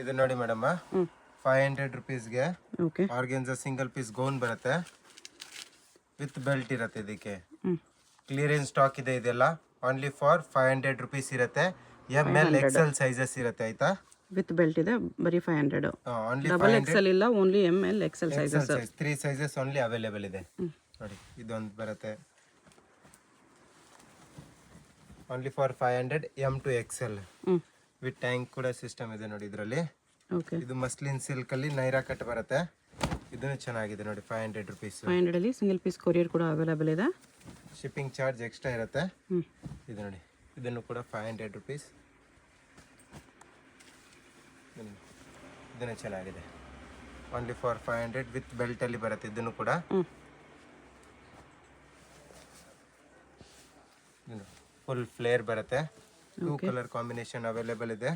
ಇದು ನೋಡಿ madam 500 ರುಪೀಸ್ಗೆ ಆರ್ಗೆನ್ಜಾ single piece gown ಬರುತ್ತೆ ವಿತ್ ಬೆಲ್ಟ್ ಇರುತ್ತೆ. ಇದಕ್ಕೆ ಕ್ಲಿಯರೆನ್ಸ್ ಸ್ಟಾಕ್ ಇದೆ. ಇದೆಲ್ಲ ಓನ್ಲಿ ಫಾರ್ 500 ರುಪೀಸ್ ಇರುತ್ತೆ. ML XL ಸೈಜಸ್ ಇರುತ್ತೆ ಆಯ್ತಾ. ವಿತ್ ಬೆಲ್ಟ್ ಇದೆ ಬರೀ 500. ಓನ್ಲಿ ಡಬಲ್ ಎಕ್ಸೆಲ್ ಇಲ್ಲ, only ML XL sizes. 3 sizes only available ಇದೆ ನೋಡಿ. ಇದೊಂದು ಬರುತ್ತೆ only for 500 M to XL with tank ಕೂಡ ಸಿಸ್ಟಮ್ ಇದೆ ನೋಡಿ ಇದರಲ್ಲಿ. ಇದು ಮಸ್ಲಿನ್ ಸಿಲ್ಕ್ ಅಲ್ಲಿ ನೈರಾ ಕಟ್ ಬರುತ್ತೆ. ಇದನ್ನು ಚೆನ್ನಾಗಿದೆ ನೋಡಿ. 500 ರುಪೀಸ್. 500 ಅಲ್ಲಿ ಸಿಂಗಲ್ ಪೀಸ್ ಕೊರಿಯರ್ ಕೂಡ ಅವೈಲೇಬಲ್ ಇದೆ. ಶಿಪ್ಪಿಂಗ್ ಚಾರ್ಜ್ ಎಕ್ಸ್ಟ್ರಾ ಇರುತ್ತೆ. ಇದು ನೋಡಿ, ಇದನ್ನು ಕೂಡ 500 ರುಪೀಸ್. ಇದನ್ನು ಚೆನ್ನಾಗಿದೆ ಓನ್ಲಿ ಫಾರ್ 500 ವಿತ್ ಬೆಲ್ಟ್ ಅಲ್ಲಿ ಬರುತ್ತೆ. ಇದನ್ನು ಕೂಡ ಫುಲ್ ಫ್ಲೇರ್ ಬರುತ್ತೆ. 2 ಕಲರ್ ಕಾಂಬಿನೇಷನ್ ಅವೈಲೇಬಲ್ ಇದೆ.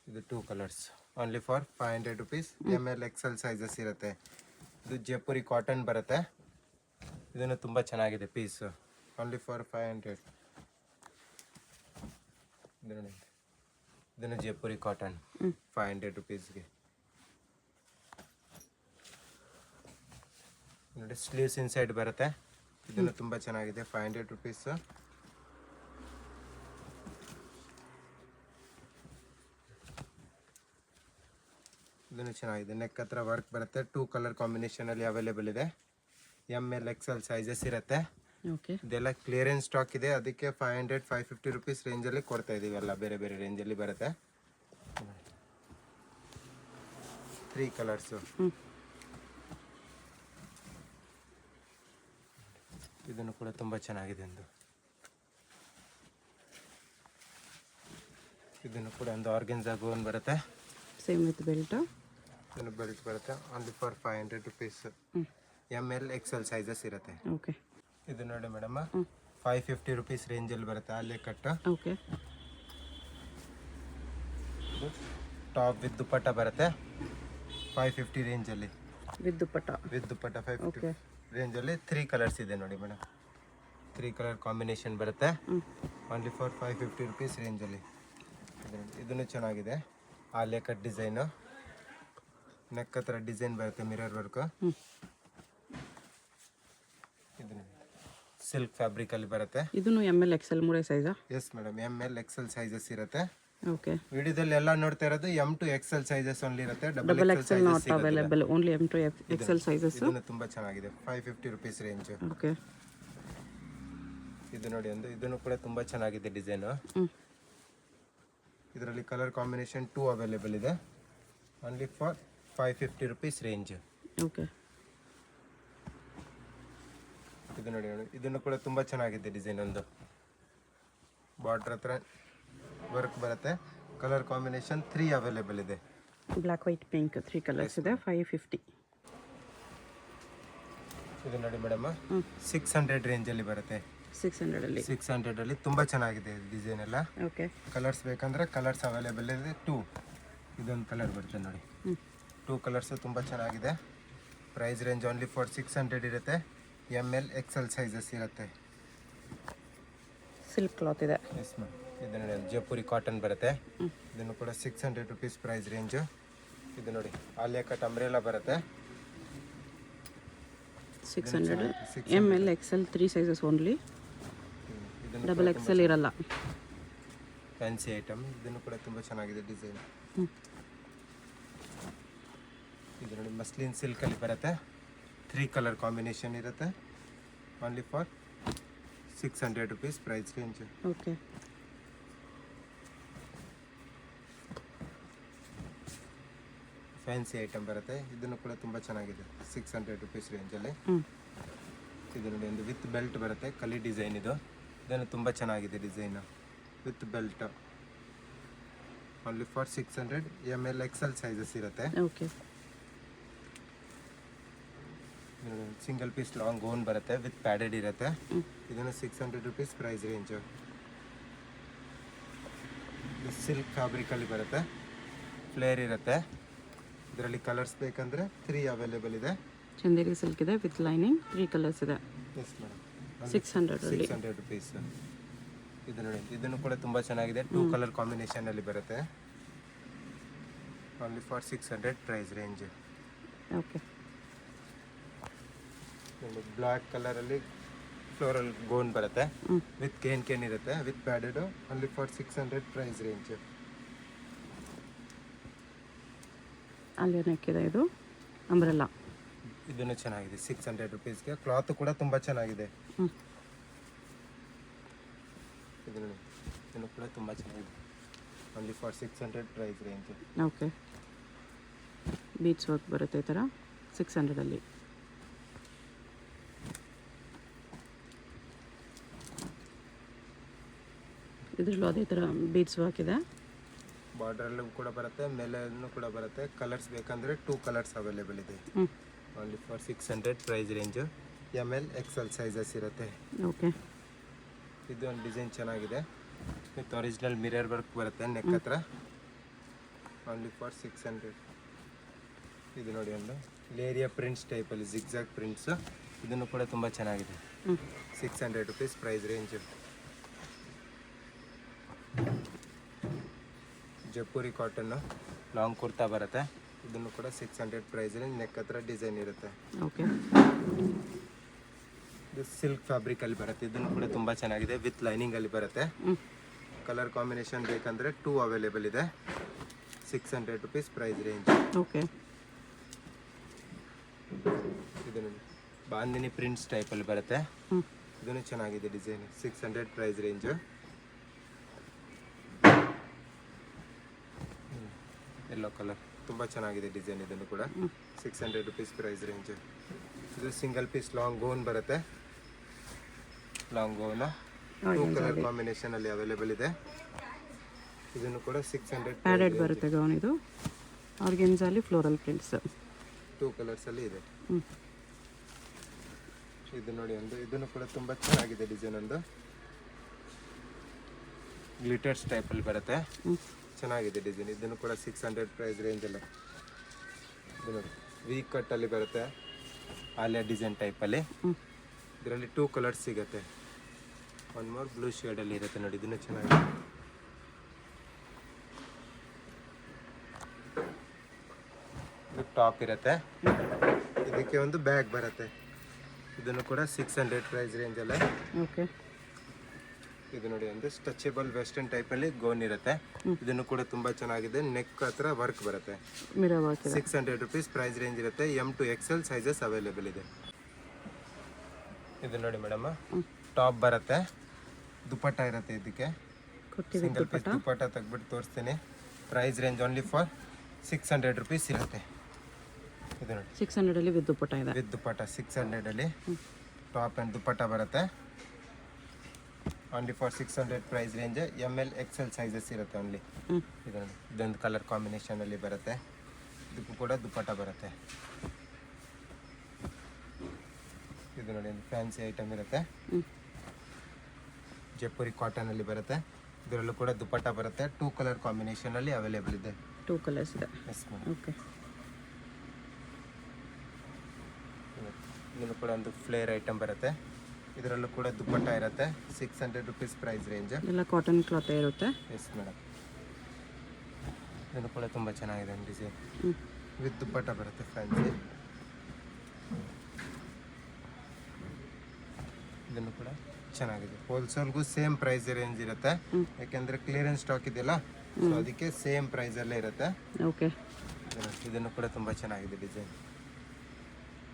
ಇದು 2 colours only for 500 rupees. ML XL sizes ಇರುತ್ತೆ. ಇದು ಜೈಪುರಿ ಕಾಟನ್ ಬರುತ್ತೆ. ಇದನ್ನು ತುಂಬ ಚೆನ್ನಾಗಿದೆ ಪೀಸ್. Only for 500. ಇದನ್ನು ಜೈಪುರಿ ಕಾಟನ್ 500 ರುಪೀಸ್ಗೆ ನೋಡಿ. ಸ್ಲೀವ್ಸ್ ಇನ್ಸೈಡ್ ಬರುತ್ತೆ. ಇದನ್ನು ತುಂಬ ಚೆನ್ನಾಗಿದೆ 500 ರುಪೀಸ್. ಇದನ್ನು ಚೆನ್ನಾಗಿದೆ. ನೆಕ್ ಹತ್ರ ವರ್ಕ್ ಬರುತ್ತೆ. 2 ಕಲರ್ ಕಾಂಬಿನೇಷನ್ ಅಲ್ಲಿ ಅವೈಲೇಬಲ್ ಇದೆ. ML XL ಸೈಜಸ್ ಇರುತ್ತೆ. ಇದೆಲ್ಲ ಕ್ಲಿಯರೆನ್ಸ್ ಸ್ಟಾಕ್ ಇದೆ. ಅದಕ್ಕೆ 500 550 ರುಪೀಸ್ ರೇಂಜಲ್ಲಿ ಕೊಡ್ತಾ ಇದೀವಿ. ಎಲ್ಲ ಬೇರೆ ಬೇರೆ ರೇಂಜಲ್ಲಿ ಬರುತ್ತೆ. 3 ಕಲರ್ಸು. ಇದನ್ನು ಕೂಡ ತುಂಬ ಚೆನ್ನಾಗಿದೆ ಒಂದು. ಇದನ್ನು ಕೂಡ ಒಂದು ಆರ್ಗೆನ್ಜಾ ಗೌನ್ ಬರುತ್ತೆ. Same with belt. ಇದನ್ನು ಬೆಲ್ಟ್ ಬರುತ್ತೆ only for 500 rupees. ML XL sizes ಇರುತ್ತೆ. ಇದು ನೋಡಿ ಮೇಡಮ್ 550 ರುಪೀಸ್ ರೇಂಜಲ್ಲಿ ಬರುತ್ತೆ. ಅಲ್ಲೇ ಕಟ್. ಟಾಪ್ ವಿತ್ ದುಪ್ಪಟ್ಟ ಬರುತ್ತೆ 550 ರೇಂಜಲ್ಲಿ. ವಿತ್ ದುಪ್ಪಟ್ಟ 550 ರೇಂಜಲ್ಲಿ 3 ಕಲರ್ಸ್ ಇದೆ ನೋಡಿ ಮೇಡಮ್. 3 ಕಲರ್ ಕಾಂಬಿನೇಷನ್ ಬರುತ್ತೆ ಓನ್ಲಿ ಫಾರ್ 550 ರುಪೀಸ್ ರೇಂಜಲ್ಲಿ. ಇದನ್ನು ಚೆನ್ನಾಗಿದೆ. ಆಲೆ ಕಟ್ ಡಿಸೈನು. ನೆಕ್ ಹತ್ರ ಡಿಸೈನ್ ಬರುತ್ತೆ ಮಿರರ್ ವರ್ಕ್. ಇದನ್ನು ಸಿಲ್ಕ್ ಫ್ಯಾಬ್ರಿಕ್ ಅಲ್ಲಿ ಬರುತ್ತೆ. ಇದನ್ನು ML XL ಮೂರೇ size. Yes madam, ML XL sizes ಇರುತ್ತೆ. ವಿಡಿಯೋದಲ್ಲಿ ಎಲ್ಲ ನೋಡ್ತಾ ಇರೋದು M to XL sizes only ಇರುತ್ತೆ. Double XL not available, only M to XL sizes. ಇದನ್ನು ತುಂಬಾ ಚೆನ್ನಾಗಿದೆ 550 ರುಪೀಸ್ ರೇಂಜ್. ಇದು ನೋಡಿ ಒಂದು. ಇದನ್ನು ಕೂಡ ತುಂಬಾ ಚೆನ್ನಾಗಿದೆ ಡಿಸೈನ್. ಇದರಲ್ಲಿ ಕಲರ್ ಕಾಂಬಿನೇಷನ್ 2 ಅವೈಲೇಬಲ್ ಇದೆ ಓನ್ಲಿ ಫಾರ್ 550 ರುಪೀಸ್ ರೇಂಜ್. ಇದು ನೋಡಿ, ಇದನ್ನು ಕೂಡ ತುಂಬ ಚೆನ್ನಾಗಿದೆ ಡಿಸೈನ್. ಒಂದು ಬಾರ್ಡರ್ ಹತ್ರ ವರ್ಕ್ ಬರುತ್ತೆ. ಕಲರ್ ಕಾಂಬಿನೇಷನ್ 3 ಅವೈಲೇಬಲ್ ಇದೆ. ಬ್ಲ್ಯಾಕ್ ವೈಟ್ ಪಿಂಕ್ 3 ಕಲರ್ಸ್ ಇದೆ. 550. ಇದು ನೋಡಿ ಮೇಡಮ್ 600 ರೇಂಜಲ್ಲಿ ಬರುತ್ತೆ. 600 ಅಲ್ಲಿ ತುಂಬ ಚೆನ್ನಾಗಿದೆ ಡಿಸೈನ್ ಎಲ್ಲ. ಕಲರ್ಸ್ ಬೇಕಂದ್ರೆ ಕಲರ್ಸ್ ಅವೈಲೇಬಲ್ ಇದೆ. 2 ಇದೊಂದು ಕಲರ್ ಬರುತ್ತೆ ನೋಡಿ. 2 ಕಲರ್ಸ್ ತುಂಬ ಚೆನ್ನಾಗಿದೆ. ಪ್ರೈಸ್ ರೇಂಜ್ ಓನ್ಲಿ ಫಾರ್ 600 ಇರುತ್ತೆ. ML XL ಸೈಜಸ್ ಇರುತ್ತೆ. ಸಿಲ್ಕ್ ಕ್ಲಾತ್ ಇದೆ. Yes ma'am. ಇದು ನೋಡಿ ಜೈಪುರಿ ಕಾಟನ್ ಬರುತ್ತೆ. ಇದನ್ನು ಕೂಡ 600 ರುಪೀಸ್ ಪ್ರೈಸ್ ರೇಂಜು. ಇದು ನೋಡಿ ಆಲಿಯಾ ಕಟ್ ಅಂಬ್ರೆಲಾ ಬರುತ್ತೆ. 600. ML XL 3 sizes only. Double XL ಇರಲ್ಲ. Fancy item. ಇದನ್ನು ಕೂಡ ತುಂಬ ಚೆನ್ನಾಗಿದೆ ಡಿಸೈನ್. ಇದು ನೋಡಿ ಮಸ್ಲಿನ್ ಸಿಲ್ಕಲ್ಲಿ ಬರುತ್ತೆ. 3 ಕಲರ್ ಕಾಂಬಿನೇಷನ್ ಇರುತ್ತೆ only for 600 rupees price range. Fancy item ಬರುತ್ತೆ. ಇದನ್ನು ಕೂಡ ತುಂಬ ಚೆನ್ನಾಗಿದೆ 600 ರುಪೀಸ್ ರೇಂಜಲ್ಲಿ. ಇದು ನೋಡಿ ಒಂದು ವಿತ್ ಬೆಲ್ಟ್ ಬರುತ್ತೆ. ಕಲಿ ಡಿಸೈನ್ ಇದು. ಇದನ್ನು ತುಂಬ ಚೆನ್ನಾಗಿದೆ design with belt only for 600. ML XL sizes ಇರುತ್ತೆ. ಸಿಂಗಲ್ ಪೀಸ್ ಲಾಂಗ್ ಗೌನ್ ಬರುತ್ತೆ ವಿತ್ ಪ್ಯಾಡೆಡ್ ಇರುತ್ತೆ. ಇದನ್ನು 600 ರುಪೀಸ್ ಪ್ರೈಸ್ ರೇಂಜು. ಸಿಲ್ಕ್ ಫ್ಯಾಬ್ರಿಕಲ್ಲಿ ಬರುತ್ತೆ. ಫ್ಲೇರ್ ಇರುತ್ತೆ. ಇದರಲ್ಲಿ ಕಲರ್ಸ್ ಬೇಕಂದ್ರೆ 3 ಅವೈಲೇಬಲ್ ಇದೆ. ಚಂದೇರಿ ಸಿಲ್ಕ್ ಇದೆ ವಿತ್ ಲೈನಿಂಗ್. 3 ಕಲರ್ಸ್ ಇದೆ. Yes madam. 600 ರುಪೀಸ್. ಇದು ನೋಡಿ, ಇದನ್ನು ಕೂಡ ತುಂಬ ಚೆನ್ನಾಗಿದೆ. 2 ಕಲರ್ ಕಾಂಬಿನೇಷನಲ್ಲಿ ಬರುತ್ತೆ. Only for 600 price range. Okay. Black ಕಲರಲ್ಲಿ ಫ್ಲೋರಲ್ ಗೋನ್ ಬರುತ್ತೆ, ವಿತ್ ಕೇನ್ ಇರುತ್ತೆ, with padded. Only for 600 price range. ಅಲ್ಲಿ ನೆಕ್ಕಿದೆ, ಇದು ಅಂಬ್ರೆಲ್ಲಾ. ಇದನ್ನು ಚೆನ್ನಾಗಿದೆ 600 ರುಪೀಸ್ಗೆ. ಕ್ಲಾತ್ ಕೂಡ ತುಂಬ ಚೆನ್ನಾಗಿದೆ. ಇದು ನೋಡಿ, ಇದನ್ನು ಕೂಡ ತುಂಬ ಚೆನ್ನಾಗಿದೆ. Only for 600 price range. Okay. Beach work ಬರುತ್ತೆ ಈ ಥರ 600ಅಲ್ಲಿ. ಇದರಲ್ಲೂ ಅದೇ ಥರ ಬೀಚ್ ವರ್ಕ್ ಇದೆ. ಬಾರ್ಡರಲ್ಲೂ ಕೂಡ ಬರುತ್ತೆ, ಮೇಲೆನೂ ಕೂಡ ಬರುತ್ತೆ. ಕಲರ್ಸ್ ಬೇಕಂದರೆ 2 ಕಲರ್ಸ್ ಅವೈಲೇಬಲ್ ಇದೆ. Only for 600 price range. ML XL sizes ಇರುತ್ತೆ. ಓಕೆ. ಇದು ಒಂದು ಡಿಸೈನ್ ಚೆನ್ನಾಗಿದೆ, ವಿತ್ ಒರಿಜಿನಲ್ ಮಿರರ್ ವರ್ಕ್ ಬರುತ್ತೆ ನೆಕ್ ಹತ್ರ. Only for 600. ಇದು ನೋಡಿ, ಒಂದು ಲೇರಿಯಾ ಪ್ರಿಂಟ್ಸ್ ಟೈಪಲ್ಲಿ ಜಿಗ್ಜಾಗ್ ಪ್ರಿಂಟ್ಸ್. ಇದನ್ನು ಕೂಡ ತುಂಬ ಚೆನ್ನಾಗಿದೆ. 600 rupees price range. Jaipuri cotton long kurta ಬರುತ್ತೆ. ಇದನ್ನು ಕೂಡ 600 ಪ್ರೈಸ್ ರೇಂಜ್. ನೆಕ್ ಹತ್ರ ಡಿಸೈನ್ ಇರುತ್ತೆ. ಓಕೆ. ಇದು ಸಿಲ್ಕ್ ಫ್ಯಾಬ್ರಿಕಲ್ಲಿ ಬರುತ್ತೆ. ಇದನ್ನು ಕೂಡ ತುಂಬ ಚೆನ್ನಾಗಿದೆ, ವಿತ್ ಲೈನಿಂಗಲ್ಲಿ ಬರುತ್ತೆ. ಕಲರ್ ಕಾಂಬಿನೇಷನ್ ಬೇಕಂದರೆ 2 ಅವೈಲೇಬಲ್ ಇದೆ. 600 ರುಪೀಸ್ ಪ್ರೈಸ್ ರೇಂಜ್. ಓಕೆ. ಇದು ನೋಡಿ, ಬಾಂದಿನಿ ಪ್ರಿಂಟ್ಸ್ ಟೈಪಲ್ಲಿ ಬರುತ್ತೆ. ಇದನ್ನು ಚೆನ್ನಾಗಿದೆ design. 600 price range. Yellow colour ತುಂಬ ಚೆನ್ನಾಗಿದೆ ಡಿಸೈನ್. ಇದನ್ನು ಕೂಡ 600 ರುಪೀಸ್ ಪ್ರೈಸ್ ರೇಂಜ್. ಇದು ಸಿಂಗಲ್ ಪೀಸ್ ಲಾಂಗ್ ಗೌನ್ ಬರುತ್ತೆ. ಲಾಂಗ್ ಗೌನ್ 2 ಕಲರ್ ಕಾಂಬಿನೇಷನ್ ಅಲ್ಲಿ ಅವೈಲೇಬಲ್ ಇದೆ. ಇದನ್ನು ಕೂಡ 600 ಪ್ಯಾಡೆಡ್ ಬರುತ್ತೆ ಗೌನ್. ಇದು ಆರ್ಗೆನ್ಜಾಲಿ ಫ್ಲೋರಲ್ ಪ್ರಿಂಟ್ಸ್ 2 ಕಲರ್ಸ್ ಅಲ್ಲಿ ಇದೆ. ಇದು ನೋಡಿ, ಒಂದು ಇದನ್ನು ಕೂಡ ತುಂಬ ಚೆನ್ನಾಗಿದೆ ಡಿಸೈನ್. ಒಂದು ಗ್ಲಿಟರ್ಸ್ ಟೈಪಲ್ಲಿ ಬರುತ್ತೆ, ಚೆನ್ನಾಗಿದೆ ಡಿಸೈನ್. ಇದನ್ನು ಕೂಡ 600 ಪ್ರೈಸ್ ರೇಂಜ್ ಅಲ್ಲ. ಇದು ನೋಡಿ, ವಿ ಕಟ್ಟಲ್ಲಿ ಬರುತ್ತೆ, ಆಲಿಯಾ ಡಿಸೈನ್ ಟೈಪಲ್ಲಿ. ಇದರಲ್ಲಿ 2 ಕಲರ್ಸ್ ಸಿಗುತ್ತೆ. ಒನ್ ಮೋರ್ ಬ್ಲೂ ಶೇಡಲ್ಲಿ ಇರುತ್ತೆ ನೋಡಿ. ಇದನ್ನು ಚೆನ್ನಾಗಿದೆ. ಇದು ಟಾಪ್ ಇರುತ್ತೆ, ಇದಕ್ಕೆ ಒಂದು ಬ್ಯಾಗ್ ಬರುತ್ತೆ. ಇದನ್ನು ಕೂಡ 600 ಪ್ರೈಸ್ ರೇಂಜಲ್ಲೇ. ಓಕೆ. ಇದು ನೋಡಿ, ಒಂದು ಸ್ಟ್ರೆಚಬಲ್ ವೆಸ್ಟರ್ನ್ ಟೈಪಲ್ಲಿ ಗೌನ್ ಇರುತ್ತೆ. ಇದನ್ನು ಕೂಡ ತುಂಬ ಚೆನ್ನಾಗಿದೆ. ನೆಕ್ ಹತ್ರ ವರ್ಕ್ ಬರುತ್ತೆ. 600 ರುಪೀಸ್ ಪ್ರೈಸ್ ರೇಂಜ್ ಇರುತ್ತೆ. M to XL sizes available ಇದೆ. ಇದು ನೋಡಿ ಮೇಡಮ್, ಟಾಪ್ ಬರುತ್ತೆ, ದುಪಟ್ಟ ಇರುತ್ತೆ. ಇದಕ್ಕೆ ಸಿಂಗಲ್ ಪೀಸ್ ದುಪಟ್ಟ ತೆಗ್ಬಿಟ್ಟು ತೋರಿಸ್ತೀನಿ. Price range only for 600 rupees ಇರುತ್ತೆ. ಇದು ನೋಡಿ, 600ಅಲ್ಲಿ ವಿತ್ ದುಪಟ್ಟ ಇದೆ. ವಿತ್ ದುಪಟ್ಟ 600ಅಲ್ಲಿ ಟಾಪ್ ಆ್ಯಂಡ್ ದುಪಟ್ಟ ಬರುತ್ತೆ. Only for 600 price range. ML XL sizes ಇರುತ್ತೆ ಓನ್ಲಿ. ಇದು ನೋಡಿ, ಇದೊಂದು ಕಲರ್ ಕಾಂಬಿನೇಷನಲ್ಲಿ ಬರುತ್ತೆ. ಇದಕ್ಕೂ ಕೂಡ ದುಪಟ್ಟ ಬರುತ್ತೆ. ಇದು ನೋಡಿ, ಒಂದು ಫ್ಯಾನ್ಸಿ ಐಟಮ್ ಇರುತ್ತೆ. ಜೈಪುರಿ ಕಾಟನಲ್ಲಿ ಬರುತ್ತೆ. ಇದರಲ್ಲೂ ಕೂಡ ದುಪಟ್ಟ ಬರುತ್ತೆ. 2 ಕಲರ್ ಕಾಂಬಿನೇಷನಲ್ಲಿ ಅವೈಲೇಬಲ್ ಇದೆ. 2 ಕಲರ್ಸ್ ಇದೆ. Yes madam. ಓಕೆ. ಇದನ್ನು ಕೂಡ ಒಂದು ಫ್ಲೇರ್ ಐಟಮ್ ಬರುತ್ತೆ. ಇದರಲ್ಲೂ ಕೂಡ ದುಪಟ್ಟ ಇರುತ್ತೆ. 600 ರುಪೀಸ್ ಪ್ರೈಸ್ ರೇಂಜ್. ಎಲ್ಲ ಕಾಟನ್ ಕ್ಲಾತ್ ಇರುತ್ತೆ. Yes madam. ಇದನ್ನು ಕೂಡ ತುಂಬ ಚೆನ್ನಾಗಿದೆ ಡಿಸೈನ್, ವಿತ್ ದುಪಟ್ಟ ಬರುತ್ತೆ ಫ್ಯಾನ್ಸಿ. ಇದನ್ನು ಕೂಡ ಚೆನ್ನಾಗಿದೆ. ಹೋಲ್ಸೇಲ್ಗೂ ಸೇಮ್ ಪ್ರೈಸ್ ರೇಂಜ್ ಇರುತ್ತೆ, ಯಾಕೆಂದರೆ ಕ್ಲಿಯರೆನ್ಸ್ ಸ್ಟಾಕ್ ಇದೆಯಲ್ಲ, ಸೊ ಅದಕ್ಕೆ ಸೇಮ್ ಪ್ರೈಸಲ್ಲೇ ಇರುತ್ತೆ. ಓಕೆ. ಇದನ್ನು ಕೂಡ ತುಂಬ ಚೆನ್ನಾಗಿದೆ ಡಿಸೈನ್.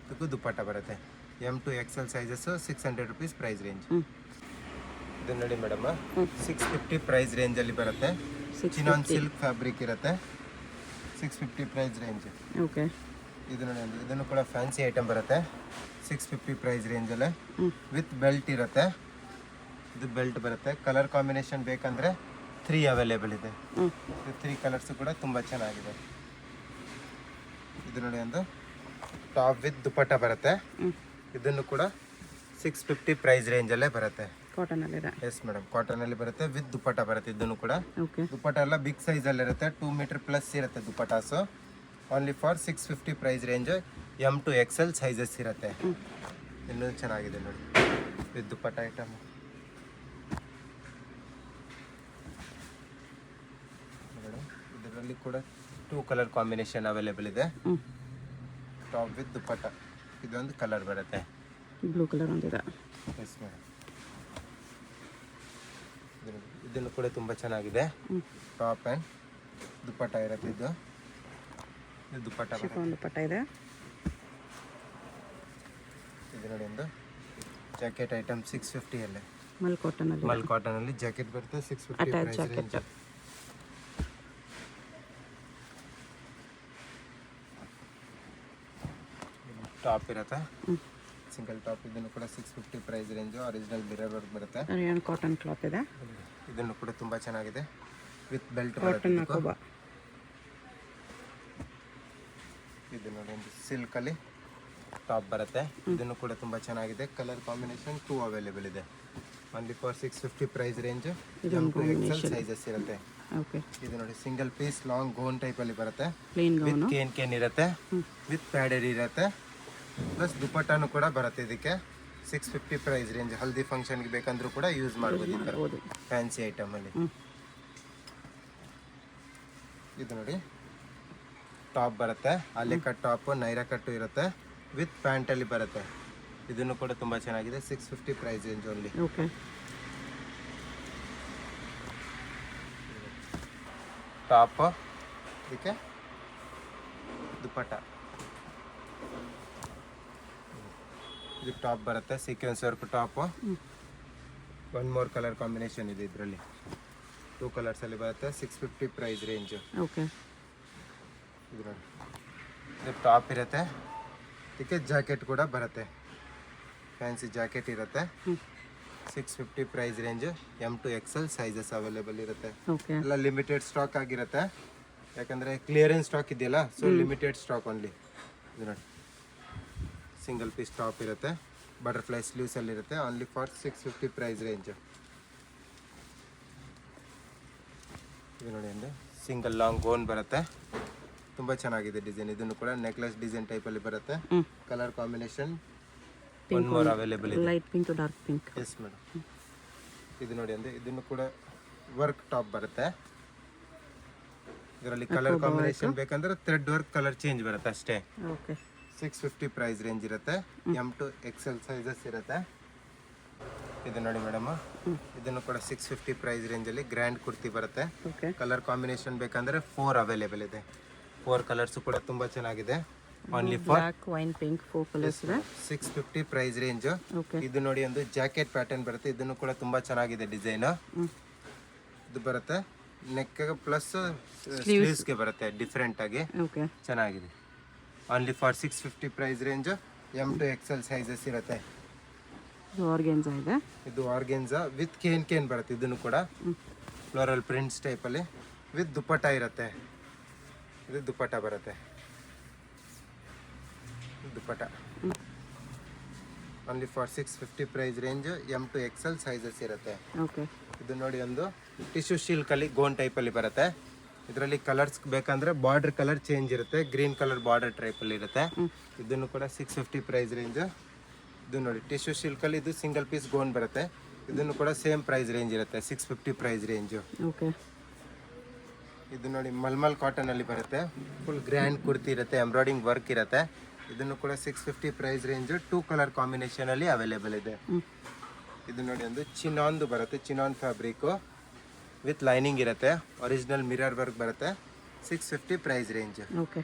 ಇದಕ್ಕೂ ದುಪಟ್ಟ ಬರುತ್ತೆ. M to XL sizes 600 rupees price range. ಇದು ನೋಡಿ ಮೇಡಮ್, 650 ಪ್ರೈಸ್ ರೇಂಜಲ್ಲಿ ಬರುತ್ತೆ. ಚಿನಾನ್ ಸಿಲ್ಕ್ ಫ್ಯಾಬ್ರಿಕ್ ಇರುತ್ತೆ. 650 ಪ್ರೈಸ್ ರೇಂಜ್. ಓಕೆ. ಇದು ನೋಡಿ, ಇದನ್ನು ಕೂಡ ಫ್ಯಾನ್ಸಿ ಐಟಮ್ ಬರುತ್ತೆ. 650 ಪ್ರೈಸ್ ರೇಂಜಲ್ಲೇ ವಿತ್ ಬೆಲ್ಟ್ ಇರುತ್ತೆ. ಇದು ಬೆಲ್ಟ್ ಬರುತ್ತೆ. ಕಲರ್ ಕಾಂಬಿನೇಷನ್ ಬೇಕಂದರೆ 3 ಅವೈಲೇಬಲ್ ಇದೆ. ಇದು 3 ಕಲರ್ಸು ಕೂಡ ತುಂಬ ಚೆನ್ನಾಗಿದೆ. ಇದು ನೋಡಿ, ಒಂದು ಟಾಪ್ ವಿತ್ ದುಪಟ್ಟ ಬರುತ್ತೆ. ಇದನ್ನು ಕೂಡ 650 ಪ್ರೈಸ್ ರೇಂಜಲ್ಲೇ ಬರುತ್ತೆ. ಕಾಟನಲ್ಲಿದೆ. ಎಸ್ ಮೇಡಮ್, ಕಾಟನಲ್ಲಿ ಬರುತ್ತೆ, ವಿತ್ ದುಪಟ್ಟ ಬರುತ್ತೆ. ಇದನ್ನು ಕೂಡ ಓಕೆ. ದುಪಟ್ಟ ಎಲ್ಲ ಬಿಗ್ ಸೈಜಲ್ಲಿ ಇರುತ್ತೆ. 2 ಮೀಟರ್ ಪ್ಲಸ್ ಇರುತ್ತೆ dupattas. Only for 650 price range. M to XL sizes ಇರುತ್ತೆ. ಇನ್ನೂ ಚೆನ್ನಾಗಿದೆ ನೋಡಿ, ವಿತ್ ದುಪಟ್ಟ ಐಟಮ್. ಇಲ್ಲಿ ಕೂಡ 2 ಕಲರ್ ಕಾಂಬಿನೇಷನ್ ಅವೈಲೇಬಲ್ ಇದೆ. ಹ್ಞೂ ಟಾಪ್ ವಿತ್ ದುಪ್ಪಟ್ಟ ಇದೊಂದು ಕಲರ್ ಬರುತ್ತೆ. ಬ್ಲೂ ಕಲರ್ ಒಂದಿದೆ. ಎಸ್ ಮೇಡಮ್, ಇದನ್ನು ಕೂಡ ತುಂಬ ಚೆನ್ನಾಗಿದೆ. ಟಾಪ್ ಆ್ಯಂಡ್ ದುಪ್ಪಟ್ಟ ಇರುತ್ತೆ. ಇದು ದುಪ್ಪಟ್ಟ ಶಿಫಾನ್ ದುಪ್ಪಟ್ಟ ಇದೆ. ಇದು ನೋಡಿ ಒಂದು ಜಾಕೆಟ್ ಐಟಮ್ 650 ಅಲ್ಲೇ ಮಲ್ ಕಾಟನಲ್ಲಿ ಮಲ್ ಕಾಟನಲ್ಲಿ ಜಾಕೆಟ್ ಬರುತ್ತೆ 650 attach price jacket. Range. Top ಇರುತ್ತೆ ಸಿಂಗಲ್ ಟಾಪ್. ಇದನ್ನು ಕೂಡ 650 price range. Original mirror work ಬರುತ್ತೆ. ಅರಿಯಾನ್ ಕಾಟನ್ ಕ್ಲಾತ್ ಇದೆ. ಇದನ್ನು ಕೂಡ ತುಂಬ ಚೆನ್ನಾಗಿದೆ ವಿತ್ ಬೆಲ್ಟ್ ಕಾಟನ್ ಬರುತ್ತೆ. ಹಾಕೋಬಾ. ಇದು ನೋಡಿ ಒಂದು ಸಿಲ್ಕಲ್ಲಿ ಟಾಪ್ ಬರುತ್ತೆ. ಇದನ್ನು ಕೂಡ ತುಂಬ ಚೆನ್ನಾಗಿದೆ. ಕಲರ್ ಕಾಂಬಿನೇಷನ್ 2 ಅವೈಲೇಬಲ್ ಇದೆ. Only for 650 price range. XL sizes ಇರುತ್ತೆ. ಓಕೆ, ಇದು ನೋಡಿ ಸಿಂಗಲ್ ಪೀಸ್ ಲಾಂಗ್ ಗೌನ್ ಟೈಪಲ್ಲಿ ಬರುತ್ತೆ. Plain with gown. ಕೇನ್ ಇರುತ್ತೆ, ವಿತ್ ಪ್ಯಾಡೆಡ್ ಇರುತ್ತೆ, ಪ್ಲಸ್ ದುಪ್ಪಟ್ಟನು ಕೂಡ ಬರುತ್ತೆ. ಇದಕ್ಕೆ 650 ಪ್ರೈಸ್ ರೇಂಜ್. ಹಲ್ದಿ ಫಂಕ್ಷನ್ಗೆ ಬೇಕಂದ್ರೂ ಕೂಡ ಯೂಸ್ ಮಾಡ್ಬೋದು ಈ ಥರ ಫ್ಯಾನ್ಸಿ ಐಟಮಲ್ಲಿ. ಇದು ನೋಡಿ ಟಾಪ್ ಬರುತ್ತೆ. ಅಲ್ಲಿ ಕಟ್ ಟಾಪ್ ನೈರಾ ಕಟ್ಟು ಇರುತ್ತೆ, ವಿತ್ ಪ್ಯಾಂಟಲ್ಲಿ ಬರುತ್ತೆ. ಇದನ್ನು ಕೂಡ ತುಂಬ ಚೆನ್ನಾಗಿದೆ. 650 price range only. Okay, top ಇದಕ್ಕೆ ದುಪ್ಪಟ್ಟ. ಇದು ಟಾಪ್ ಬರುತ್ತೆ sequence work top. One more colour combination ಇದೆ ಇದರಲ್ಲಿ. 2 ಕಲರ್ಸಲ್ಲಿ ಬರುತ್ತೆ. 650 ಪ್ರೈಸ್ ರೇಂಜ್. ಓಕೆ, ಇದು ನೋಡಿ ಇದು ಟಾಪ್ ಇರುತ್ತೆ. ಇದಕ್ಕೆ ಜಾಕೆಟ್ ಕೂಡ ಬರುತ್ತೆ. ಫ್ಯಾನ್ಸಿ ಜಾಕೆಟ್ ಇರುತ್ತೆ. 650 price range. M to XL sizes available ಇರುತ್ತೆ. ಓಕೆ, ಎಲ್ಲ ಲಿಮಿಟೆಡ್ ಸ್ಟಾಕ್ ಆಗಿರುತ್ತೆ. ಯಾಕಂದರೆ ಕ್ಲಿಯರೆನ್ಸ್ ಸ್ಟಾಕ್ ಇದೆಯಲ್ಲ, ಸೊ ಲಿಮಿಟೆಡ್ ಸ್ಟಾಕ್ ಓನ್ಲಿ. ಇದು ನೋಡಿ ಸಿಂಗಲ್ ಪೀಸ್ ಟಾಪ್ ಇರುತ್ತೆ. ಬಟರ್ಫ್ಲೈ ಸ್ಲೀವ್ಸಲ್ಲಿ ಇರುತ್ತೆ. Only for 650 price range. ಇದು ನೋಡಿ ಒಂದು ಸಿಂಗಲ್ ಲಾಂಗ್ ಗೋನ್ ಬರುತ್ತೆ. ತುಂಬ ಚೆನ್ನಾಗಿದೆ ಡಿಸೈನ್. ಇದನ್ನು ಕೂಡ ನೆಕ್ಲೆಸ್ ಡಿಸೈನ್ ಟೈಪಲ್ಲಿ ಬರುತ್ತೆ. Colour combination one more available ಇದೆ. Light pink to dark pink. Yes madam. ಇದು ನೋಡಿ ಅಂದರೆ ಇದನ್ನು ಕೂಡ ವರ್ಕ್ ಟಾಪ್ ಬರುತ್ತೆ. ಇದರಲ್ಲಿ ಕಲರ್ ಕಾಂಬಿನೇಷನ್ ಬೇಕಂದ್ರೆ ಥ್ರೆಡ್ ವರ್ಕ್ ಕಲರ್ ಚೇಂಜ್ ಬರುತ್ತೆ ಅಷ್ಟೇ. ಓಕೆ, 650 ಪ್ರೈಸ್ ರೇಂಜ್ ಇರುತ್ತೆ. M to XL ಸೈಜಸ್ ಇರುತ್ತೆ. ಇದು ನೋಡಿ ಮೇಡಮ್, ಇದನ್ನು ಕೂಡ 650 ಪ್ರೈಸ್ ರೇಂಜಲ್ಲಿ ಗ್ರ್ಯಾಂಡ್ ಕುರ್ತಿ ಬರುತ್ತೆ. ಓಕೆ, ಕಲರ್ ಕಾಂಬಿನೇಷನ್ ಬೇಕಂದ್ರೆ 4 ಅವೈಲೇಬಲ್ ಇದೆ. 4 ಕಲರ್ಸು ಕೂಡ ತುಂಬ ಚೆನ್ನಾಗಿದೆ. Only for black, wine pink, 4 colours ಇದೆ. 650 ಪ್ರೈಸ್ ರೇಂಜ್. ಓಕೆ, ಇದು ನೋಡಿ ಒಂದು ಜಾಕೆಟ್ ಪ್ಯಾಟರ್ನ್ ಬರುತ್ತೆ. ಇದನ್ನು ಕೂಡ ತುಂಬ ಚೆನ್ನಾಗಿದೆ ಡಿಸೈನ್. ಇದು ಬರುತ್ತೆ ನೆಕ್ ಪ್ಲಸ್ ಸ್ಲೀವ್ಸ್ಗೆ ಬರುತ್ತೆ ಡಿಫ್ರೆಂಟ್ ಆಗಿ. ಓಕೆ, ಚೆನ್ನಾಗಿದೆ. Only for 650 price range. M to XL sizes ಇರುತ್ತೆ. ಇದು ಆರ್ಗೆನ್ಸಾ ಇದೆ. ಇದು ಆರ್ಗೆನ್ಸಾ ವಿತ್ ಕೇನ್ ಬರುತ್ತೆ. ಇದನ್ನು ಕೂಡ ಫ್ಲೋರಲ್ ಪ್ರಿಂಟ್ಸ್ ಟೈಪಲ್ಲಿ ವಿತ್ ದುಪ್ಪಟ್ಟ ಇರುತ್ತೆ. ಇದು ದುಪ್ಪಟ್ಟ ಬರುತ್ತೆ. Dupatta only for 650 price range. M to XL sizes ಇರುತ್ತೆ. ಓಕೆ, ಇದು ನೋಡಿ ಒಂದು ಟಿಶ್ಯೂ ಶಿಲ್ಕಲ್ಲಿ ಗೋನ್ ಟೈಪಲ್ಲಿ ಬರುತ್ತೆ. ಇದರಲ್ಲಿ ಕಲರ್ಸ್ ಬೇಕಂದ್ರೆ ಬಾರ್ಡರ್ ಕಲರ್ ಚೇಂಜ್ ಇರುತ್ತೆ. ಗ್ರೀನ್ ಕಲರ್ ಬಾರ್ಡರ್ ಟೈಪಲ್ಲಿ ಇರುತ್ತೆ. ಇದನ್ನು ಕೂಡ 650 ಪ್ರೈಸ್ ರೇಂಜ್. ಇದು ನೋಡಿ ಟಿಶ್ಯೂ ಶಿಲ್ಕಲ್ಲಿ ಇದು ಸಿಂಗಲ್ ಪೀಸ್ ಗೋನ್ ಬರುತ್ತೆ. ಇದನ್ನು ಕೂಡ ಸೇಮ್ ಪ್ರೈಸ್ ರೇಂಜ್ ಇರುತ್ತೆ. 650 ಪ್ರೈಸ್ ರೇಂಜು. ಓಕೆ, ಇದು ನೋಡಿ ಮಲ್ಮಲ್ ಕಾಟನಲ್ಲಿ ಬರುತ್ತೆ. ಫುಲ್ ಗ್ರ್ಯಾಂಡ್ ಕುರ್ತಿ ಇರುತ್ತೆ. ಎಂಬ್ರಾಯ್ಡಿಂಗ್ ವರ್ಕ್ ಇರುತ್ತೆ. ಇದನ್ನು ಕೂಡ 650 ಪ್ರೈಸ್ ರೇಂಜು. 2 ಕಲರ್ ಕಾಂಬಿನೇಷನಲ್ಲಿ ಅವೈಲೇಬಲ್ ಇದೆ. ಇದು ನೋಡಿ ಒಂದು ಚಿನಾನ್ದು ಬರುತ್ತೆ. ಚಿನಾನ್ ಫ್ಯಾಬ್ರಿಕ್ಕು ವಿತ್ ಲೈನಿಂಗ್ ಇರುತ್ತೆ. ಒರಿಜಿನಲ್ ಮಿರರ್ ವರ್ಕ್ ಬರುತ್ತೆ. 650 ಪ್ರೈಸ್ ರೇಂಜ್. ಓಕೆ,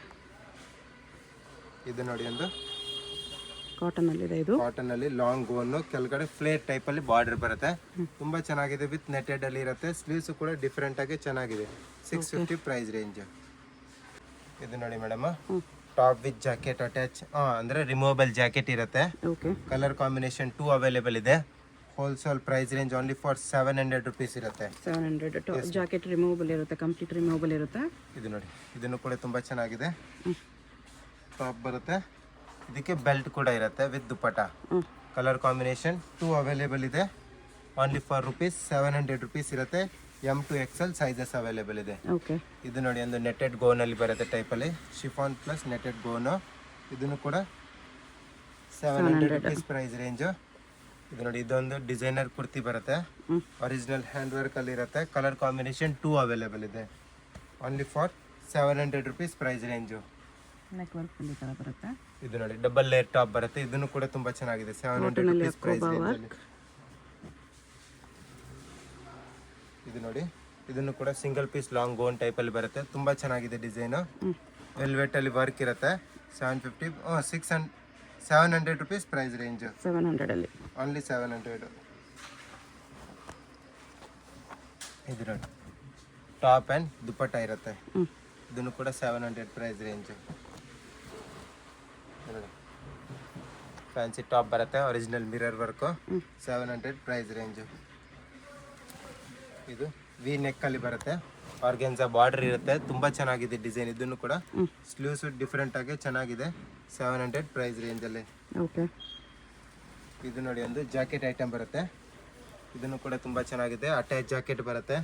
ಇದು ನೋಡಿ ಒಂದು ಕಾಟನಲ್ಲಿದೆ. ಇದು ಕಾಟನಲ್ಲಿ ಲಾಂಗ್ ಗೋನು ಕೆಳಗಡೆ ಫ್ಲೇರ್ ಟೈಪಲ್ಲಿ ಬಾರ್ಡರ್ ಬರುತ್ತೆ. ತುಂಬ ಚೆನ್ನಾಗಿದೆ. ವಿತ್ ನೆಟೆಡ್ ಅಲ್ಲಿ ಇರುತ್ತೆ. ಸ್ಲೀವ್ಸ್ ಕೂಡ ಡಿಫ್ರೆಂಟ್ ಆಗಿ ಚೆನ್ನಾಗಿದೆ. 650 ಪ್ರೈಸ್ ರೇಂಜ್. ಇದು ನೋಡಿ madam, top with jacket attach, ಅಂದರೆ ರಿಮೂವಬಲ್ ಜಾಕೆಟ್ ಇರುತ್ತೆ. ಓಕೆ, ಕಲರ್ ಕಾಂಬಿನೇಷನ್ 2 ಅವೈಲೇಬಲ್ ಇದೆ. Wholesale price range only for 700 rupees ಇರುತ್ತೆ. 700. ಜಾಕೆಟ್ ರಿಮೂವಬಲ್ ಇರುತ್ತೆ, ಕಂಪ್ಲೀಟ್ ರಿಮೂವಬಲ್ ಇರುತ್ತೆ. ಇದು ನೋಡಿ ಇದನ್ನು ಕೂಡ ತುಂಬ ಚೆನ್ನಾಗಿದೆ. ಟಾಪ್ ಬರುತ್ತೆ. ಇದಕ್ಕೆ ಬೆಲ್ಟ್ ಕೂಡ ಇರುತ್ತೆ with dupatta. Colour combination 2 available ಇದೆ. ಓನ್ಲಿ ಫಾರ್ ರುಪೀಸ್ 700 ರುಪೀಸ್ ಇರುತ್ತೆ. M to XL sizes available ಇದೆ. ಓಕೆ, ಇದು ನೋಡಿ ಒಂದು ನೆಟೆಡ್ ಗೋನಲ್ಲಿ ಬರುತ್ತೆ ಟೈಪಲ್ಲಿ. Chiffon plus netted gown. ಇದನ್ನು ಕೂಡ 700 ರುಪೀಸ್ ಪ್ರೈಸ್ ರೇಂಜು. ಇದು ನೋಡಿ ಇದೊಂದು ಡಿಸೈನರ್ ಕುರ್ತಿ ಬರುತ್ತೆ. ಒರಿಜಿನಲ್ ಹ್ಯಾಂಡ್ ವರ್ಕ್ ಅಲ್ಲಿ ಇರುತ್ತೆ. ಕಲರ್ ಕಾಂಬಿನೇಷನ್ 2 ಅವೈಲೇಬಲ್ ಇದೆ. Only for 700 rupees price range. Neck work ಈ ಥರ ಬರುತ್ತೆ. ಇದು ನೋಡಿ ಡಬಲ್ ಲೇಯರ್ ಟಾಪ್ ಬರುತ್ತೆ. ಇದನ್ನು ಕೂಡ ತುಂಬಾ ಚೆನ್ನಾಗಿದೆ. 700 rupees ಪ್ರೈಸ್ ರೇಂಜಲ್ಲಿ. ಇದು ನೋಡಿ ಇದನ್ನು ಕೂಡ single piece long gown type ಅಲ್ಲಿ ಬರುತ್ತೆ. ತುಂಬಾ ಚೆನ್ನಾಗಿದೆ ಡಿಸೈನ್. ವೆಲ್ವೆಟ್ ಅಲ್ಲಿ ವರ್ಕ್ ಇರುತ್ತೆ. 700 rupees ಪ್ರೈಸ್ ರೇಂಜ್. 700 ಅಲ್ಲಿ ಓನ್ಲಿ 700. ಇದು ನೋಡಿ ಟಾಪ್ ಆ್ಯಂಡ್ ದುಪ್ಪಟ್ಟ ಇರುತ್ತೆ. ಇದನ್ನು ಕೂಡ 700 ಪ್ರೈಸ್ ರೇಂಜ್. ಫ್ಯಾನ್ಸಿ ಟಾಪ್ ಬರುತ್ತೆ. Original mirror work. 700 price range. ಇದು ವಿ ನೆಕ್ ಅಲ್ಲಿ ಬರುತ್ತೆ. ಆರ್ಗೆನ್ಸಾ ಬಾರ್ಡರ್ ಇರುತ್ತೆ. ತುಂಬಾ ಚೆನ್ನಾಗಿದೆ ಡಿಸೈನ್. ಇದನ್ನು ಕೂಡ ಸ್ಲೀವ್ಸ್ ಡಿಫ್ರೆಂಟ್ ಆಗಿ ಚೆನ್ನಾಗಿದೆ. 700 ಪ್ರೈಸ್ ರೇಂಜಲ್ಲಿ. ಓಕೆ. ಇದು ನೋಡಿ ಒಂದು ಜಾಕೆಟ್ ಐಟಮ್ ಬರುತ್ತೆ. ಇದನ್ನು ಕೂಡ ತುಂಬಾ ಚೆನ್ನಾಗಿದೆ. ಅಟ್ಯಾಚ್ ಜಾಕೆಟ್ ಬರುತ್ತೆ.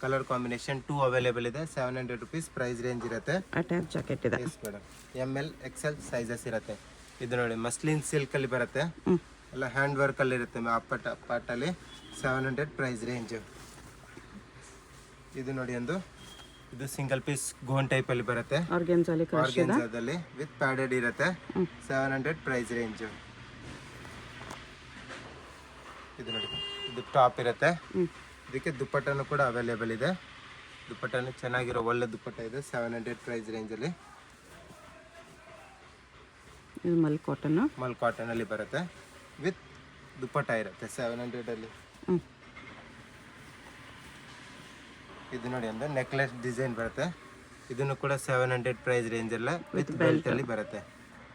ಕಲರ್ ಕಾಂಬಿನೇಷನ್ 2 ಅವೈಲೇಬಲ್ ಇದೆ. 700 rupees ಪ್ರೈಸ್ ರೇಂಜ್ ಇರುತ್ತೆ. ಅಟ್ಯಾಚ್ ಜಾಕೆಟ್ ಇದೆ. S madam. ML XL sizes ಇರುತ್ತೆ. ಇದು ನೋಡಿ ಮಸ್ಲಿನ್ ಸಿಲ್ಕ್ ಅಲ್ಲಿ ಬರುತ್ತೆ. ಎಲ್ಲ ಹ್ಯಾಂಡ್ ವರ್ಕ್ ಅಲ್ಲಿ ಇರುತ್ತೆ. ಪಾರ್ಟಲ್ಲಿ 700 ಪ್ರೈಸ್ ರೇಂಜ್. ಇದು ನೋಡಿ ಒಂದು ಇದು ಸಿಂಗಲ್ ಪೀಸ್ ಗೋನ್ ಟೈಪ್ ಅಲ್ಲಿ ಬರುತ್ತೆ. ಆರ್ಗೆನ್ಸಾದಲ್ಲಿ ವಿತ್ ಪ್ಯಾಡೆಡ್ ಇರುತ್ತೆ. 700 ಪ್ರೈಸ್ ರೇಂಜ್. ಇದು ನೋಡಿ ಇದು ಟಾಪ್ ಇರುತ್ತೆ. ಇದಕ್ಕೆ ದುಪ್ಪಟ್ಟನು ಕೂಡ ಅವೈಲೇಬಲ್ ಇದೆ. ದುಪ್ಪಟ್ಟನು ಚೆನ್ನಾಗಿರೋ ಒಳ್ಳೆ ದುಪ್ಪಟ್ಟ ಇದೆ. 700 ಪ್ರೈಸ್ ರೇಂಜಲ್ಲಿ. ಇದು ಮಲ್ ಕಾಟನ್ ಅಲ್ಲಿ ಬರುತ್ತೆ. ವಿತ್ ದುಪ್ಪಟ್ಟ ಇರುತ್ತೆ 700 ಅಲ್ಲಿ. ಇದು ನೋಡಿ ಒಂದು ನೆಕ್ಲೆಸ್ ಡಿಸೈನ್ ಬರುತ್ತೆ. ಇದನ್ನು ಕೂಡ 700 ಪ್ರೈಸ್ ರೇಂಜ್ ಅಲ್ಲ ವಿತ್ ಬೆಲ್ಟ್ ಅಲ್ಲಿ ಬರುತ್ತೆ.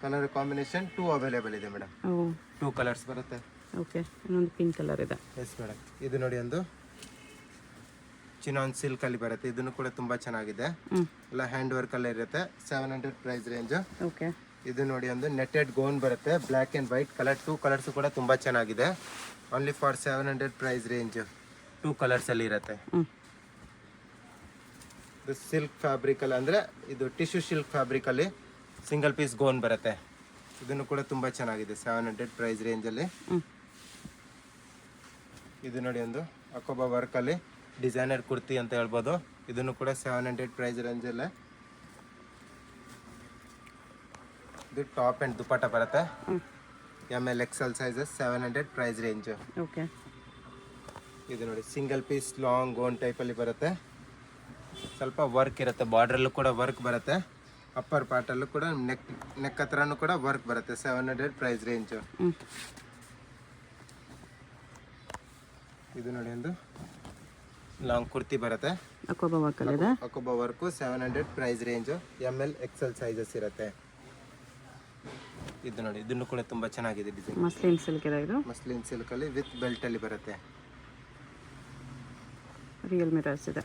ಕಲರ್ ಕಾಂಬಿನೇಷನ್ 2 ಅವೈಲೇಬಲ್ ಇದೆ ಮೇಡಮ್. 2 ಕಲರ್ಸ್ ಬರುತ್ತೆ. ಓಕೆ. ಇನ್ನೊಂದು ಪಿಂಕ್ ಕಲರ್ ಇದೆ. S madam. ಇದು ನೋಡಿ ಒಂದು ಚಿನಾನ್ ಸಿಲ್ಕ್ ಅಲ್ಲಿ ಬರುತ್ತೆ. ಇದನ್ನು ಕೂಡ ತುಂಬಾ ಚೆನ್ನಾಗಿದೆ. ಎಲ್ಲ ಹ್ಯಾಂಡ್ ವರ್ಕ್ ಅಲ್ಲಿ ಇರುತ್ತೆ. 700 ಪ್ರೈಸ್ ರೇಂಜ್. ಓಕೆ. ಇದು ನೋಡಿ ಒಂದು ನೆಟೆಡ್ ಗೋನ್ ಬರುತ್ತೆ. Black and white colour. 2 colours ಕೂಡ ತುಂಬಾ ಚೆನ್ನಾಗಿದೆ. Only for 700 price range. 2 colours ಅಲ್ಲಿ ಇರುತ್ತೆ. ಇದು ಸಿಲ್ಕ್ ಫ್ಯಾಬ್ರಿಕ್ ಅಲ್ಲಿ ಅಂದ್ರೆ ಇದು ಟಿಶ್ಯೂ ಸಿಲ್ಕ್ ಫ್ಯಾಬ್ರಿಕ್ ಅಲ್ಲಿ ಸಿಂಗಲ್ ಪೀಸ್ ಗೋನ್ ಬರುತ್ತೆ. ಇದನ್ನು ಕೂಡ ತುಂಬಾ ಚೆನ್ನಾಗಿದೆ. 700 ಪ್ರೈಸ್ ರೇಂಜ್ ಅಲ್ಲಿ. ಇದು ನೋಡಿ ಒಂದು ಅಕೋಬಾ ವರ್ಕ್ ಅಲ್ಲಿ ಡಿಸೈನರ್ ಕುರ್ತಿ ಅಂತ ಹೇಳ್ಬೋದು. ಇದನ್ನು ಕೂಡ 700 ಪ್ರೈಸ್ ರೇಂಜ್ ಅಲ್ಲೇ. ಇದು ಟಾಪ್ ಅಂಡ್ ದುಪ್ಪಟ್ಟ ಬರುತ್ತೆ. ML XL sizes 700 price range. Okay. ಇದು ನೋಡಿ single piece long gown type ಅಲ್ಲಿ ಬರುತ್ತೆ. ಸ್ವಲ್ಪ ವರ್ಕ್ ಇರುತ್ತೆ. ಬಾರ್ಡರ್ ಅಲ್ಲೂ ಕೂಡ ವರ್ಕ್ ಬರುತ್ತೆ. ಅಪ್ಪರ್ ಪಾರ್ಟ್ ಅಲ್ಲೂ ಕೂಡ ನೆಕ್ ಹತ್ರನೂ ಕೂಡ ವರ್ಕ್ ಬರುತ್ತೆ. 700 ಪ್ರೈಸ್ ರೇಂಜ್. ಇದು ನೋಡಿ ಒಂದು ಲಾಂಗ್ ಕುರ್ತಿ ಬರುತ್ತೆ. ಅಕೋಬಾ work 700 price range. ML XL sizes ಇರುತ್ತೆ. ಇದು ನೋಡಿ ಇದನ್ನು ಕೂಡ ತುಂಬಾ ಚೆನ್ನಾಗಿದೆ ಡಿಸೈನ್. ಮಸ್ಲಿನ್ ಸಿಲ್ಕ್ ಇದೆ. ಇದು ಮಸ್ಲಿನ್ ಸಿಲ್ಕ್ ಅಲ್ಲಿ ವಿತ್ ಬೆಲ್ಟ್ ಅಲ್ಲಿ ಬರುತ್ತೆ. ರಿಯಲ್ ಮಿರರ್ಸ್ ಇದೆ.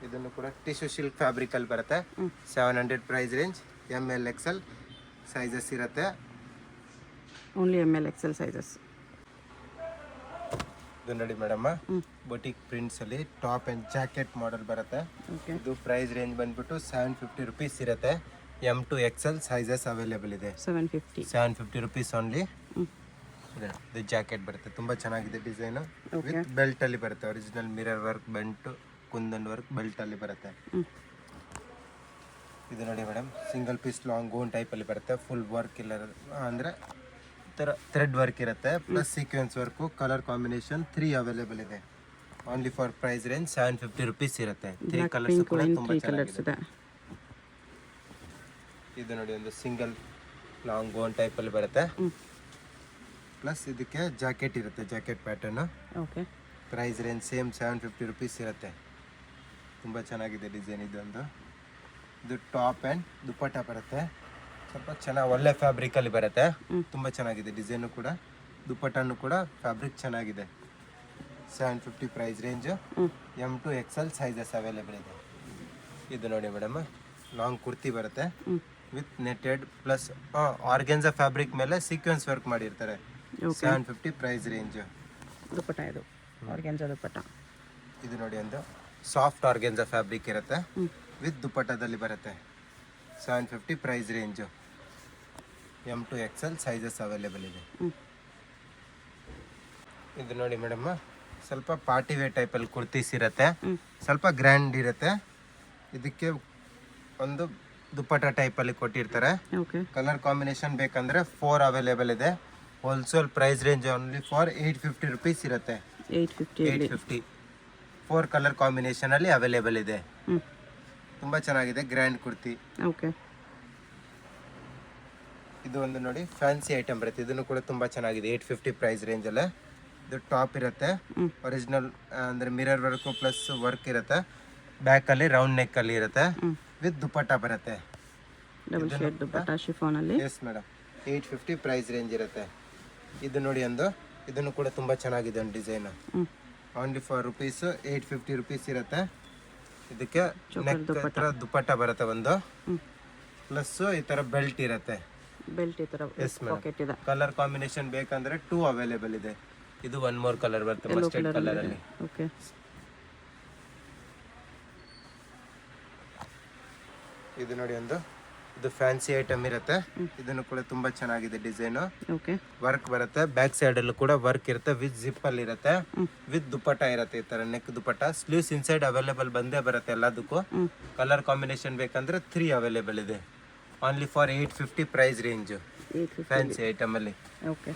ಇದನ್ನು ಕೂಡ ಟಿಶ್ಯೂ ಸಿಲ್ಕ್ ಫ್ಯಾಬ್ರಿಕ್ ಅಲ್ಲಿ ಬರುತ್ತೆ. 700 price range. ML XL sizes ಇರುತ್ತೆ. Only ML XL sizes. ಇದು ನೋಡಿ ಮೇಡಮ್ ಬೊಟಿಕ್ ಪ್ರಿಂಟ್ಸ್ ಅಲ್ಲಿ ಟಾಪ್ ಅಂಡ್ ಜಾಕೆಟ್ ಮಾಡೆಲ್ ಬರುತ್ತೆ. ಇದು ಪ್ರೈಸ್ ರೇಂಜ್ ಬಂದ್ಬಿಟ್ಟು 750 rupees ಇರುತ್ತೆ. M to XL sizes available ಇದೆ. 750 rupees ಓನ್ಲಿ. ಇದು ಜಾಕೆಟ್ ಬರುತ್ತೆ. ತುಂಬಾ ಚೆನ್ನಾಗಿದೆ ಡಿಸೈನ್. ವಿತ್ ಬೆಲ್ಟ್ ಅಲ್ಲಿ ಬರುತ್ತೆ. ಒರಿಜಿನಲ್ ಮಿರರ್ ವರ್ಕ್ ಬೆಂಟ್ ಕುಂದನ್ ವರ್ಕ್ ಬೆಲ್ಟ್ ಅಲ್ಲಿ ಬರುತ್ತೆ. ಇದು ನೋಡಿ madam single piece long gown type ಅಲ್ಲಿ ಬರುತ್ತೆ. ಫುಲ್ ವರ್ಕ್ ಇಲ್ಲ ಅಂದ್ರೆ ತರ ಥ್ರೆಡ್ ವರ್ಕ್ ಇರುತ್ತೆ. Plus sequence work. Colour combination 3 available ಇದೆ. Only for price range 750 rupees ಇರುತ್ತೆ. 3 ಕಲರ್ಸ್ ಕೂಡ ತುಂಬಾ ಚೆನ್ನಾಗಿದೆ. ಇದು ನೋಡಿ ಒಂದು ಸಿಂಗಲ್ ಲಾಂಗ್ ಗೋನ್ ಟೈಪ್ ಅಲ್ಲಿ ಬರುತ್ತೆ. ಪ್ಲಸ್ ಇದಕ್ಕೆ ಜಾಕೆಟ್ ಇರುತ್ತೆ. Jacket pattern. Price range same 750 rupees ಇರುತ್ತೆ. ತುಂಬ ಚೆನ್ನಾಗಿದೆ ಡಿಸೈನ್ ಇದೊಂದು. ಇದು ಟಾಪ್ ಆ್ಯಂಡ್ ದುಪ್ಪಟ್ಟ ಬರುತ್ತೆ. ಸ್ವಲ್ಪ ಚೆನ್ನಾಗಿ ಒಳ್ಳೆ ಫ್ಯಾಬ್ರಿಕಲ್ಲಿ ಬರುತ್ತೆ. ತುಂಬ ಚೆನ್ನಾಗಿದೆ ಡಿಸೈನು ಕೂಡ. ದುಪ್ಪಟ್ಟನು ಕೂಡ ಫ್ಯಾಬ್ರಿಕ್ ಚೆನ್ನಾಗಿದೆ. 750 price range. M to XL sizes available ಇದೆ. ಇದು ನೋಡಿ ಮೇಡಮ್ ಲಾಂಗ್ ಕುರ್ತಿ ಬರುತ್ತೆ with netted plus organza fabric ಮೇಲೆ ಸೀಕ್ವೆನ್ಸ್ ವರ್ಕ್ ಮಾಡಿರ್ತಾರೆ. 750 ಪ್ರೈಸ್ ರೇಂಜ್. ದುಪ್ಪಟ್ಟ ಇದು ಆರ್ಗೆನ್ಸಾ ದುಪ್ಪಟ್ಟ. ಇದು ನೋಡಿ ಒಂದು ಸಾಫ್ಟ್ ಆರ್ಗೆನ್ಸಾ ಫ್ಯಾಬ್ರಿಕ್ ಇರುತ್ತೆ ವಿತ್ ದುಪ್ಪಟ್ಟದಲ್ಲಿ ಬರುತ್ತೆ. 750 price range. M to XL sizes available ಇದೆ. ಇದು ನೋಡಿ ಮೇಡಮ್ ಸ್ವಲ್ಪ ಪಾರ್ಟಿ ವೇರ್ ಟೈಪಲ್ಲಿ ಕುರ್ತೀಸ್ ಇರುತ್ತೆ. ಸ್ವಲ್ಪ ಗ್ರ್ಯಾಂಡ್ ಇರುತ್ತೆ. ಇದಕ್ಕೆ ಒಂದು ದುಪ್ಪಟ್ಟ ಟೈಪಲ್ಲಿ ಕೊಟ್ಟಿರ್ತಾರೆ. ಓಕೆ ಕಲರ್ ಕಾಂಬಿನೇಷನ್ ಬೇಕಂದರೆ 4 ಅವೈಲೇಬಲ್ ಇದೆ. Wholesale price range only for 850 rupees ಇರುತ್ತೆ. 850 4 ಕಲರ್ ಕಾಂಬಿನೇಷನಲ್ಲಿ ಅವೈಲೇಬಲ್ ಇದೆ. ತುಂಬ ಚೆನ್ನಾಗಿದೆ, ಗ್ರ್ಯಾಂಡ್ ಕುರ್ತಿ. ಓಕೆ ಇದು ಒಂದು ನೋಡಿ ಫ್ಯಾನ್ಸಿ ಐಟಮ್ ಬರುತ್ತೆ. ಇದನ್ನು ಕೂಡ ತುಂಬ ಚೆನ್ನಾಗಿದೆ. 850 ಪ್ರೈಸ್ ರೇಂಜಲ್ಲೇ. ಇದು ಟಾಪ್ ಇರುತ್ತೆ, ಒರಿಜಿನಲ್ ಅಂದರೆ ಮಿರರ್ ವರ್ಕು ಪ್ಲಸ್ ವರ್ಕ್ ಇರುತ್ತೆ. ಬ್ಯಾಕಲ್ಲಿ ರೌಂಡ್ ನೆಕ್ಕಲ್ಲಿ ಇರುತ್ತೆ, ವಿತ್ ದುಪ್ಪಟ್ಟ ಬರುತ್ತೆ. ಡಬಲ್ ಶೇಡ್ ದುಪ್ಪಟ್ಟ ಶಿಫಾನ್ ಅಲ್ಲಿ. ಎಸ್ ಮೇಡಮ್, 850 ಪ್ರೈಸ್ ರೇಂಜ್ ಇರುತ್ತೆ. ಇದು ನೋಡಿ ಒಂದು, ಇದನ್ನು ಕೂಡ ತುಂಬ ಚೆನ್ನಾಗಿದೆ ಒಂದು design. Only for rupees 850 rupees ಇರುತ್ತೆ. ಇದಕ್ಕೆ ನೆಕ್ ಹತ್ರ ದುಪ್ಪಟ್ಟ ಬರುತ್ತೆ ಒಂದು, ಪ್ಲಸ್ ಈ ಥರ ಬೆಲ್ಟ್ ಇರುತ್ತೆ. ಬೆಲ್ಟ್ ಈ ಥರ ಪಾಕೆಟ್ ಇದೆ. ಕಲರ್ ಕಾಂಬಿನೇಷನ್ ಬೇಕಂದ್ರೆ 2 ಅವೈಲೇಬಲ್ ಇದೆ. ಇದು ಒನ್ ಮೋರ್ ಕಲರ್ ಬರುತ್ತೆ, ಮಸ್ಟರ್ಡ್ ಕಲರ್ ಅಲ್ಲಿ. ಓಕೆ ಇದು ನೋಡಿ ಒಂದು, ಇದು ಫ್ಯಾನ್ಸಿ ಐಟಮ್ ಇರುತ್ತೆ. ಇದನ್ನು ಕೂಡ ತುಂಬಾ ಚೆನ್ನಾಗಿದೆ ಡಿಸೈನ್. ಓಕೆ ವರ್ಕ್ ಬರುತ್ತೆ, ಬ್ಯಾಕ್ ಸೈಡ್ ಅಲ್ಲೂ ಕೂಡ ವರ್ಕ್ ಇರುತ್ತೆ, ವಿತ್ ಜಿಪ್ ಅಲ್ಲಿ ಇರುತ್ತೆ, ವಿತ್ ದುಪ್ಪಟ್ಟ ಇರುತ್ತೆ. ಈ ತರ neck dupatta. Sleeves inside available ಬಂದೇ ಬರುತ್ತೆ ಎಲ್ಲದಕ್ಕೂ. ಕಲರ್ ಕಾಂಬಿನೇಷನ್ ಬೇಕಂದ್ರೆ 3 ಅವೈಲೇಬಲ್ ಇದೆ. Only for 850 price range fancy item ಅಲ್ಲಿ. ಓಕೆ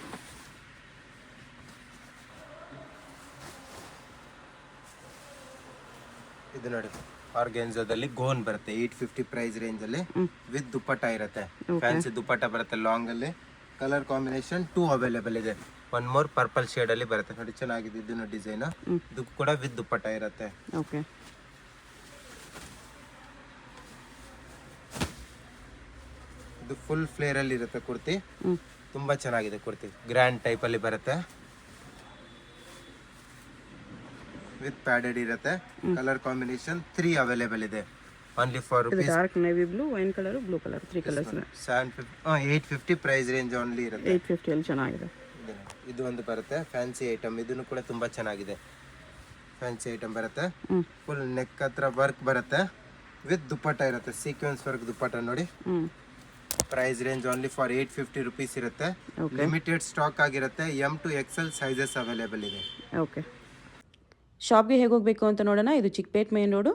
ಇದು ನೋಡಿ ಆರ್ಗೆನ್ಜಾದಲ್ಲಿ ಗೋನ್ ಬರುತ್ತೆ. 850 ಪ್ರೈಸ್ ರೇಂಜ್ ಅಲ್ಲಿ ವಿತ್ ದುಪ್ಪಟ್ಟ ಇರುತ್ತೆ. ಫ್ಯಾನ್ಸಿ ದುಪ್ಪಟ್ಟ ಬರುತ್ತೆ ಲಾಂಗ್ ಅಲ್ಲಿ. ಕಲರ್ ಕಾಂಬಿನೇಷನ್ 2 ಅವೈಲೇಬಲ್ ಇದೆ. ಒನ್ ಮೋರ್ ಪರ್ಪಲ್ ಶೇಡ್ ಅಲ್ಲಿ ಬರುತ್ತೆ ನೋಡಿ, ಚೆನ್ನಾಗಿದೆ. ಇದನ್ನು ಡಿಸೈನ್, ಇದು ಕೂಡ ವಿತ್ ದುಪ್ಪಟ್ಟ ಇರುತ್ತೆ. ಓಕೆ ಇದು ಫುಲ್ ಫ್ಲೇರ್ ಅಲ್ಲಿ ಇರುತ್ತೆ ಕುರ್ತಿ. ತುಂಬಾ ಚೆನ್ನಾಗಿದೆ ಕುರ್ತಿ, ಗ್ರ್ಯಾಂಡ್ ಟೈಪ್ ಅಲ್ಲಿ ಬರುತ್ತೆ, ವಿತ್ ಪ್ಯಾಡೆಡ್ ಇರುತ್ತೆ. ಕಲರ್ ಕಾಂಬಿನೇಷನ್ 3 ಅವೈಲೇಬಲ್ ಇದೆ. Only for rupees dark navy blue, wine colour, blue colour, 3 colours ಇದೆ. 850 ಪ್ರೈಸ್ ರೇಂಜ್ ಓನ್ಲಿ ಇರುತ್ತೆ. 850 ಅಲ್ಲಿ ಚೆನ್ನಾಗಿದೆ. ಇದು ಒಂದು ಬರುತ್ತೆ ಫ್ಯಾನ್ಸಿ ಐಟಮ್. ಇದನ್ನು ಕೂಡ ತುಂಬಾ ಚೆನ್ನಾಗಿದೆ. ಫ್ಯಾನ್ಸಿ ಐಟಮ್ ಬರುತ್ತೆ, ಫುಲ್ ನೆಕ್ ಹತ್ರ ವರ್ಕ್ ಬರುತ್ತೆ, ವಿತ್ ದುಪ್ಪಟ್ಟ ಇರುತ್ತೆ, ಸೀಕ್ವೆನ್ಸ್ ವರ್ಕ್ ದುಪ್ಪಟ್ಟ ನೋಡಿ. Price range only for 850 rupees ಇರುತ್ತೆ. ಲಿಮಿಟೆಡ್ ಸ್ಟಾಕ್ ಆಗಿರುತ್ತೆ. M to XL sizes available ಇದೆ. ಓಕೆ ಶಾಪ್ಗೆ ಹೇಗೆ ಹೋಗಬೇಕು ಅಂತ ನೋಡೋಣ. ಇದು Chickpet main road.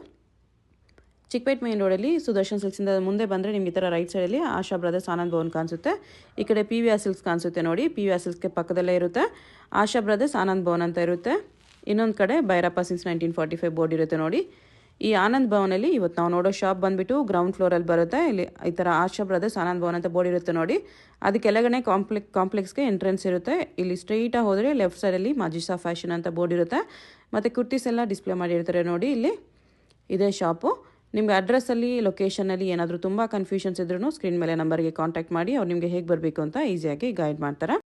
Chickpet main ರೋಡಲ್ಲಿ ಸುದರ್ಶನ್ ಸಿಲ್ಕ್ಸಿಂದ ಮುಂದೆ ಬಂದರೆ ನಿಮ್ಗೆ ಈ ಥರ ರೈಟ್ ಸೈಡಲ್ಲಿ ಆಶಾ ಬ್ರದರ್ಸ್ ಆನಂದ್ ಭವನ್ ಕಾಣಿಸುತ್ತೆ. ಈ ಕಡೆ PVR ಸಿಲ್ಕ್ಸ್ ಕಾಣಿಸುತ್ತೆ ನೋಡಿ. PVR ಸಿಲ್ಕ್ಸ್ಗೆ ಪಕ್ಕದಲ್ಲೇ ಇರುತ್ತೆ ಆಶಾ ಬ್ರದರ್ಸ್ ಆನಂದ್ ಭವನ್ ಅಂತ ಇರುತ್ತೆ. ಇನ್ನೊಂದು ಕಡೆ ಭೈರಪ್ಪ ಸಿನ್ಸ್ 1945 ಬೋರ್ಡ್ ಇರುತ್ತೆ ನೋಡಿ. ಈ ಆನಂದ್ ಭವನಲ್ಲಿ ಇವತ್ತು ನಾವು ನೋಡೋ ಶಾಪ್ ಬಂದುಬಿಟ್ಟು ಗ್ರೌಂಡ್ ಫ್ಲೋರಲ್ಲಿ ಬರುತ್ತೆ. ಇಲ್ಲಿ ಈ ಥರ ಆಶಾ ಬ್ರದರ್ಸ್ ಆನಂದ್ ಭವನ್ ಅಂತ ಬೋರ್ಡ್ ಇರುತ್ತೆ ನೋಡಿ. ಅದಕ್ಕೆಲ್ಲಗಡೆ ಕಾಂಪ್ಲೆಕ್ಸ್ಗೆ ಎಂಟ್ರೆನ್ಸ್ ಇರುತ್ತೆ. ಇಲ್ಲಿ ಸ್ಟ್ರೈಟಾಗಿ ಹೋದರೆ ಲೆಫ್ಟ್ ಸೈಡಲ್ಲಿ ಮಾಜಿಸಾ ಫ್ಯಾಷನ್ ಅಂತ ಬೋರ್ಡ್ ಇರುತ್ತೆ. ಮತ್ತು ಕುರ್ತೀಸ್ ಎಲ್ಲ ಡಿಸ್ಪ್ಲೇ ಮಾಡಿರ್ತಾರೆ ನೋಡಿ. ಇಲ್ಲಿ ಇದೇ ಶಾಪು. ನಿಮಗೆ ಅಡ್ರೆಸ್ಸಲ್ಲಿ, ಲೊಕೇಶನಲ್ಲಿ ಏನಾದರೂ ತುಂಬ ಕನ್ಫ್ಯೂಷನ್ಸ್ ಇದ್ರೂ ಸ್ಕ್ರೀನ್ ಮೇಲೆ ನಂಬರ್ಗೆ ಕಾಂಟ್ಯಾಕ್ಟ್ ಮಾಡಿ. ಅವ್ರು ನಿಮಗೆ ಹೇಗೆ ಬರಬೇಕು ಅಂತ ಈಸಿಯಾಗಿ ಗೈಡ್ ಮಾಡ್ತಾರೆ.